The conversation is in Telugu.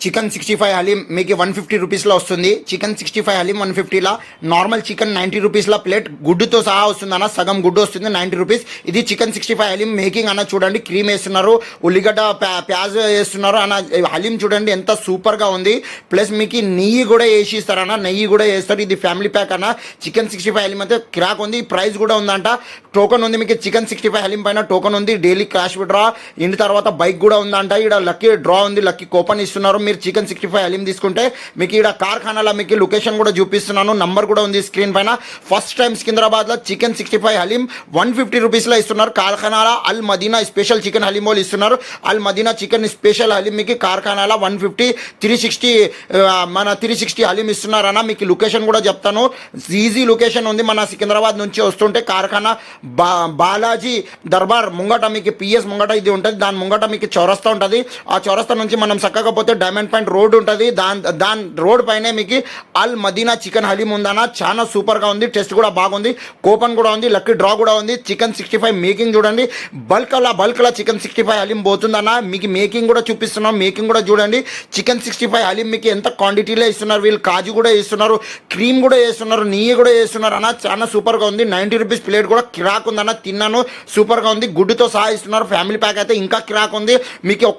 చికెన్ 65 హలీం మీకు 150 రూపీస్లో వస్తుంది. చికెన్ 65 హలీం 150లా, నార్మల్ చికెన్ 90 రూపీస్లో ప్లేట్ గుడ్డుతో సహా వస్తుంది అన్న, సగం గుడ్డు వస్తుంది 90 రూపీస్. ఇది చికెన్ 65 హలీం మేకింగ్ అన్న, చూడండి క్రీమ్ వేస్తున్నారు, ఉల్లిగడ్డ ప్యాజ్ వేస్తున్నారు అన్న. హలీం చూడండి ఎంత సూపర్గా ఉంది. ప్లస్ మీకు నెయ్యి కూడా వేసి ఇస్తారన్న, నెయ్యి కూడా వేస్తారు. ఇది ఫ్యామిలీ ప్యాక్ అన్న. చికెన్ 65 హలీం అయితే క్రాక్ ఉంది. ప్రైస్ కూడా ఉందంట, టోకన్ ఉంది మీకు. చికెన్ 65 హలీం పైన టోకన్ ఉంది. డైలీ క్యాష్ విడ్రా ఇంటి తర్వాత బైక్ కూడా ఉందంట. ఇక్కడ లక్కీ డ్రా ఉంది, లక్కీ కూపన్ ఇస్తున్నారు. మీరు చికెన్ 65 హలీం తీసుకుంటే మీకు ఇక్కడ కార్ఖానాలో మీకు లొకేషన్ కూడా చూపిస్తున్నాను, నంబర్ కూడా ఉంది స్క్రీన్ పైన. ఫస్ట్ టైం సికింద్రాబాద్లో చికెన్ 65 హలీం 150 రూపీస్లో ఇస్తున్నారు. కార్ఖానాలో అల్ మదీనా స్పెషల్ చికెన్ హలీం వాళ్ళు ఇస్తున్నారు. అల్ మదీనా చికెన్ స్పెషల్ హలీం మీకు కార్ఖానాలో 150 360 మన 360 హలీం ఇస్తున్నారు అన్న. మీకు లొకేషన్ కూడా చెప్తాను, ఈజీ లొకేషన్ ఉంది. మన సికింద్రాబాద్ నుంచి వస్తుంటే కార్ఖానా బాలాజీ దర్బార్ ముంగట మీకు పిఎస్ ముంగట ఇది ఉంటుంది. దాని ముంగట మీకు చౌరస్తా ఉంటుంది. ఆ చౌరస్తా నుంచి మనం చక్కకపోతే డైమండ్ పాయింట్ రోడ్ ఉంటుంది. దాని రోడ్ పైనే మీకు అల్ మదీనా చికెన్ హలీం ఉందన్న. చాలా సూపర్గా ఉంది, టేస్ట్ కూడా బాగుంది, కూపన్ కూడా ఉంది, లక్కీ డ్రా కూడా ఉంది. చికెన్ 65 మేకింగ్ చూడండి, బల్క్లా చికెన్ 65 హలీం పోతుందన్న. మీకు మేకింగ్ కూడా చూపిస్తున్నాం, మేకింగ్ కూడా చూడండి. చికెన్ 65 హలీం మీకు ఎంత క్వాంటిటీలో ఇస్తున్నారు. వీళ్ళు కాజు కూడా వేస్తున్నారు, క్రీమ్ కూడా వేస్తున్నారు, నెయ్యి కూడా వేస్తున్నారు అన్న. చాలా సూపర్గా ఉంది. 90 రూపీస్ ప్లేట్ కూడా కిరాక్ ఉందన్న, తిన్నాను, సూపర్గా ఉంది. గుడ్డుతో సహా ఇస్తున్నారు. ఫ్యామిలీ ప్యాక్ అయితే ఇంకా కిరాక్ ఉంది మీకు.